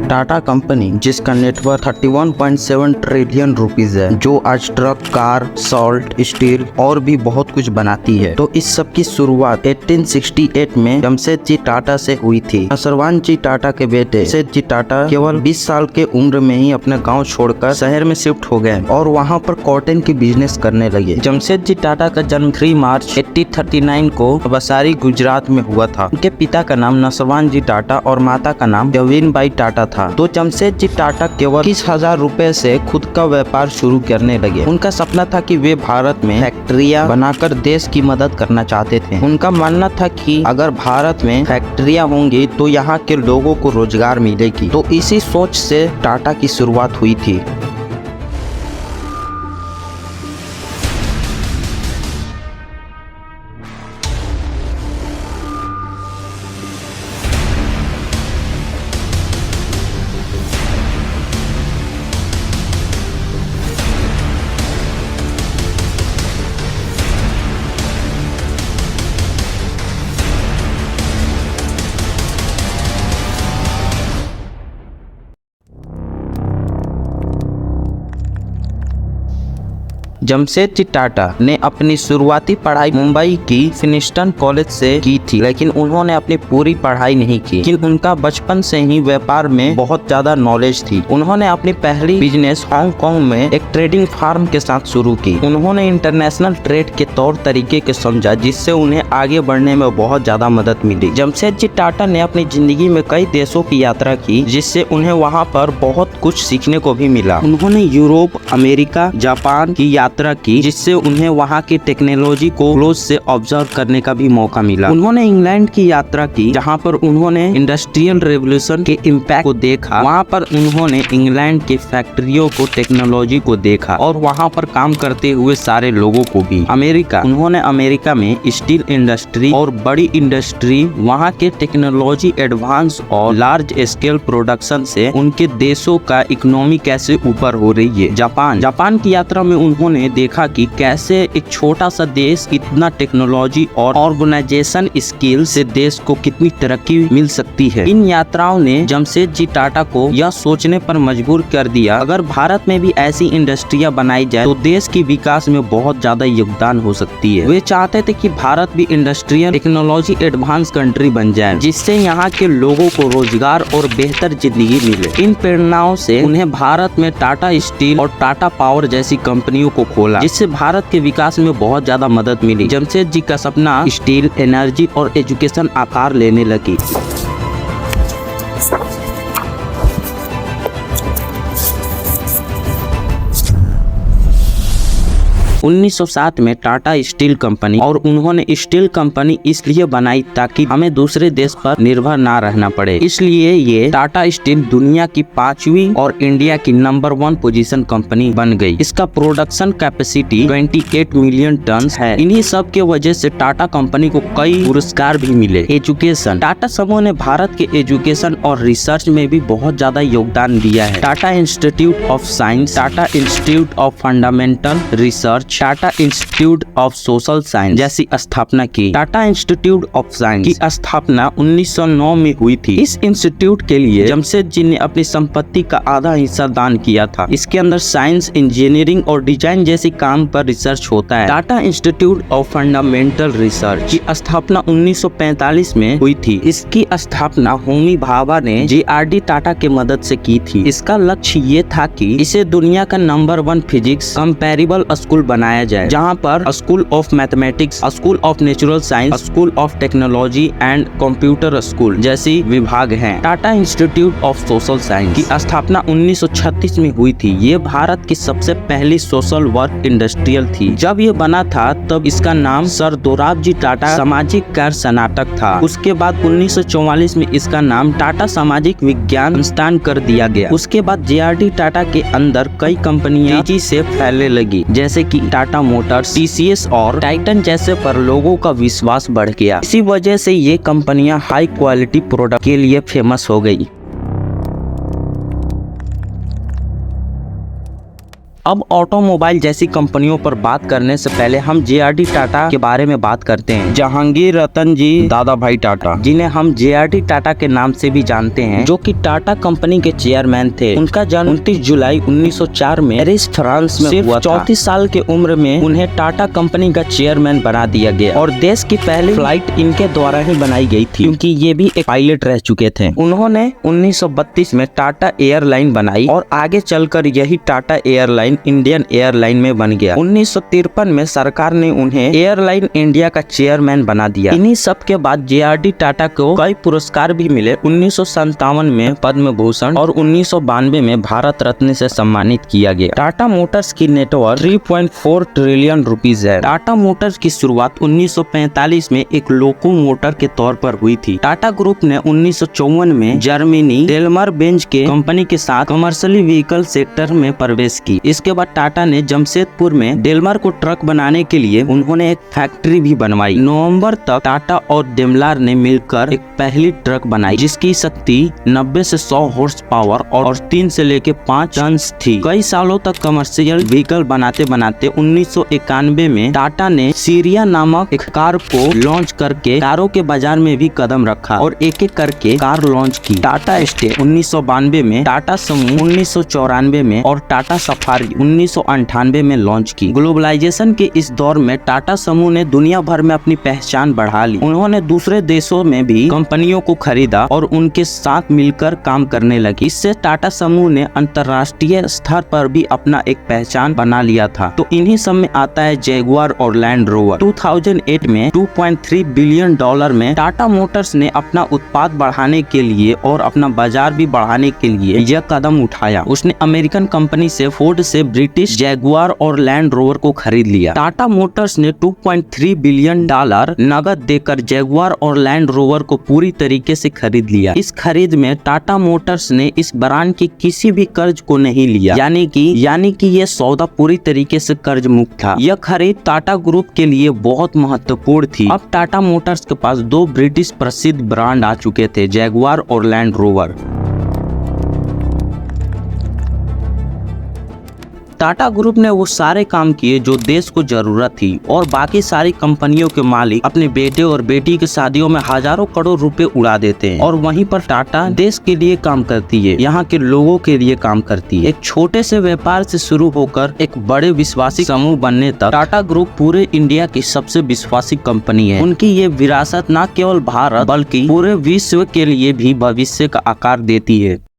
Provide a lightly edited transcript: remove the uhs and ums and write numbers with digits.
Tata company जिसका net worth 31.7 trillion rupees है, जो आज ट्रक, कार, सॉल्ट, स्टील और भी बहुत कुछ बनाती है। तो इस सब की शुरुआत 1868 में जमशेदजी टाटा से हुई थी। नसरवान जी टाटा के बेटे जमशेदजी टाटा केवल 20 साल के उम्र में ही अपने गाँव छोड़कर शहर में शिफ्ट हो गए और वहाँ पर कॉटन की बिजनेस करने लगे। जमशेदजी टाटा का जन्म 3 मार्च 1839 को बसारी गुजरात में हुआ था। उनके पिता का नाम नसरवान जी टाटा और माता का नाम जवीन बाई टाटा था। तो जमशेदजी टाटा केवल 21,000 रुपए से खुद का व्यापार शुरू करने लगे। उनका सपना था कि वे भारत में फैक्ट्रियां बनाकर देश की मदद करना चाहते थे। उनका मानना था कि अगर भारत में फैक्ट्रियां होंगी तो यहाँ के लोगों को रोजगार मिलेगी। तो इसी सोच से टाटा की शुरुआत हुई थी। जमशेदजी टाटा ने अपनी शुरुआती पढ़ाई मुंबई की फिनिस्टन कॉलेज से की थी, लेकिन उन्होंने अपनी पूरी पढ़ाई नहीं की। लेकिन उनका बचपन से ही व्यापार में बहुत ज्यादा नॉलेज थी। उन्होंने अपनी पहली बिजनेस हांगकांग में एक ट्रेडिंग फार्म के साथ शुरू की। उन्होंने इंटरनेशनल ट्रेड के तौर तरीके के समझा, जिससे उन्हें आगे बढ़ने में बहुत ज्यादा मदद मिली। जमशेदजी टाटा ने अपनी जिंदगी में कई देशों की यात्रा की, जिससे उन्हें वहाँ पर बहुत कुछ सीखने को भी मिला। उन्होंने यूरोप, अमेरिका, जापान की यात्रा की, जिससे उन्हें वहां की टेक्नोलॉजी को क्लोज से ऑब्जर्व करने का भी मौका मिला। उन्होंने इंग्लैंड की यात्रा की, जहां पर उन्होंने इंडस्ट्रियल रेवोल्यूशन के इम्पैक्ट को देखा। वहां पर उन्होंने इंग्लैंड की फैक्ट्रियों को, टेक्नोलॉजी को देखा और वहां पर काम करते हुए सारे लोगों को भी। अमेरिका, उन्होंने अमेरिका में स्टील इंडस्ट्री और बड़ी इंडस्ट्री, वहां के टेक्नोलॉजी एडवांस और लार्ज स्केल प्रोडक्शन से उनके देशों का इकोनॉमी कैसे ऊपर हो रही है। जापान की यात्रा में उन्होंने देखा कि कैसे एक छोटा सा देश इतना टेक्नोलॉजी और ऑर्गेनाइजेशन स्किल से देश को कितनी तरक्की मिल सकती है। इन यात्राओं ने जमशेदजी टाटा को यह सोचने पर मजबूर कर दिया, अगर भारत में भी ऐसी इंडस्ट्रियां बनाई जाए तो देश की विकास में बहुत ज्यादा योगदान हो सकती है। वे चाहते थे कि भारत भी इंडस्ट्रियल टेक्नोलॉजी एडवांस कंट्री बन जाए, जिससे यहाँ के लोगों को रोजगार और बेहतर जिंदगी मिले। इन प्रेरणाओं से उन्हें भारत में टाटा स्टील और टाटा पावर जैसी कंपनियों को खोला, जिससे भारत के विकास में बहुत ज्यादा मदद मिली। जमशेदजी का सपना स्टील, एनर्जी और एजुकेशन आकार लेने लगी। 1907 में टाटा स्टील कंपनी, और उन्होंने स्टील कंपनी इसलिए बनाई ताकि हमें दूसरे देश पर निर्भर ना रहना पड़े। इसलिए ये टाटा स्टील दुनिया की 5वीं और इंडिया की नंबर 1 पोजीशन कंपनी बन गई। इसका प्रोडक्शन कैपेसिटी 28 मिलियन टन है। इन्हीं सब के वजह से टाटा कंपनी को कई पुरस्कार भी मिले। एजुकेशन, टाटा समूह ने भारत के एजुकेशन और रिसर्च में भी बहुत ज्यादा योगदान दिया है। Tata institute of science, Tata institute of fundamental research, Tata institute of social science जैसी स्थापना की। टाटा इंस्टीट्यूट ऑफ साइंस की स्थापना 1909 में हुई थी। इस इंस्टीट्यूट के लिए जमशेदजी ने अपनी संपत्ति का आधा हिस्सा दान किया था। इसके अंदर साइंस, इंजीनियरिंग और डिजाइन जैसी काम पर रिसर्च होता है। Tata institute of fundamental research की स्थापना 1945 में हुई थी। इसकी स्थापना होमी भाभा ने JRD टाटा के मदद से की थी। इसका लक्ष्य ये था कि इसे दुनिया का नंबर 1 फिजिक्स कंपैरेबल स्कूल बनाया जाए, जहां पर school of mathematics, school of natural science, school of technology and computer school जैसी विभाग हैं। Tata institute of social science की स्थापना 1936 में हुई थी। ये भारत की सबसे पहली सोशल वर्क इंडस्ट्रियल थी। जब ये बना था तब इसका नाम सर दोराबजी टाटा सामाजिक कार्य स्नातक था। उसके बाद 1944 में इसका नाम टाटा सामाजिक विज्ञान संस्थान कर दिया गया। उसके बाद JRD टाटा के अंदर कई कंपनियां तेजी से फैलने लगी, जैसे कि टाटा मोटर्स, TCS और टाइटन जैसे पर लोगों का विश्वास बढ़ गया। इसी वजह से ये कंपनियां हाई क्वालिटी प्रोडक्ट के लिए फेमस हो गई। अब ऑटोमोबाइल जैसी कंपनियों पर बात करने से पहले हम जेआरडी टाटा के बारे में बात करते हैं। जहांगीर रतन जी दादा भाई टाटा, जिन्हें हम जेआरडी टाटा के नाम से भी जानते हैं, जो कि टाटा कंपनी के चेयरमैन थे। उनका जन्म 29 जुलाई 1904 में पेरिस, फ्रांस में हुआ। 34 साल की उम्र में उन्हें टाटा कंपनी का चेयरमैन बना दिया गया और देश की पहली फ्लाइट इनके द्वारा ही बनाई गई थी, क्योंकि ये भी एक पायलट रह चुके थे। उन्होंने 1932 में टाटा एयरलाइन बनाई और आगे चलकर यही टाटा एयरलाइन इंडियन एयरलाइन में बन गया। 1953 में सरकार ने उन्हें एयरलाइन इंडिया का चेयरमैन बना दिया। इन्हीं सब के बाद जेआरडी टाटा को कई पुरस्कार भी मिले। 1957 में पद्म भूषण और 1992 में भारत रत्न से सम्मानित किया गया। टाटा मोटर्स की नेटवर्क 3.4 ट्रिलियन रुपीज है। टाटा मोटर्स की शुरुआत 1945 में एक लोको मोटर के तौर पर हुई थी। टाटा ग्रुप ने 1954 में जर्मनी डेलमर बेंज के कंपनी के साथ कमर्शियल व्हीकल सेक्टर में प्रवेश की। इसके बाद टाटा ने जमशेदपुर में डेलमर को ट्रक बनाने के लिए उन्होंने एक फैक्ट्री भी बनवाई। नवंबर तक टाटा और डेमलर ने मिलकर एक पहली ट्रक बनाई, जिसकी शक्ति 90 से 100 हॉर्स पावर और 3 से लेकर 5 टन थी। कई सालों तक कमर्शियल व्हीकल बनाते बनाते 1991 में टाटा ने सीरिया नामक एक कार को लॉन्च करके कारों के बाजार में भी कदम रखा और एक एक करके कार लॉन्च की। टाटा स्टे 1992 में, टाटा समूह 1994 में और टाटा सफारी 1998 में लॉन्च की। ग्लोबलाइजेशन के इस दौर में टाटा समूह ने दुनिया भर में अपनी पहचान बढ़ा ली। उन्होंने दूसरे देशों में भी कंपनियों को खरीदा और उनके साथ मिलकर काम करने लगी। इससे टाटा समूह ने अंतर्राष्ट्रीय स्तर पर भी अपना एक पहचान बना लिया था। तो इन्हीं सब में आता है जैगुआर और लैंड रोवर। 2008 में $2.3 बिलियन में टाटा मोटर्स ने अपना उत्पाद बढ़ाने के लिए और अपना बाजार भी बढ़ाने के लिए यह कदम उठाया। उसने अमेरिकन कंपनी से फोर्ड से ब्रिटिश जैगुआर और लैंड रोवर को खरीद लिया। टाटा मोटर्स ने $2.3 बिलियन नगद देकर जैगुआर और लैंड रोवर को पूरी तरीके से खरीद लिया। इस खरीद में टाटा मोटर्स ने इस ब्रांड के किसी भी कर्ज को नहीं लिया, यानी कि यह सौदा पूरी तरीके से कर्ज मुक्त था। यह खरीद टाटा ग्रुप के लिए बहुत महत्वपूर्ण थी। अब टाटा मोटर्स के पास 2 ब्रिटिश प्रसिद्ध ब्रांड आ चुके थे, जैगुआर और लैंड रोवर। टाटा ग्रुप ने वो सारे काम किए जो देश को जरूरत थी और बाकी सारी कंपनियों के मालिक अपने बेटे और बेटी की शादियों में हजारों करोड़ रुपए उड़ा देते हैं और वहीं पर टाटा देश के लिए काम करती है, यहाँ के लोगों के लिए काम करती है। एक छोटे से व्यापार से शुरू होकर एक बड़े विश्वासी समूह बनने तक टाटा ग्रुप पूरे इंडिया की सबसे विश्वासी कंपनी है। उनकी ये विरासत न केवल भारत बल्कि पूरे विश्व के लिए भी भविष्य का आकार देती है।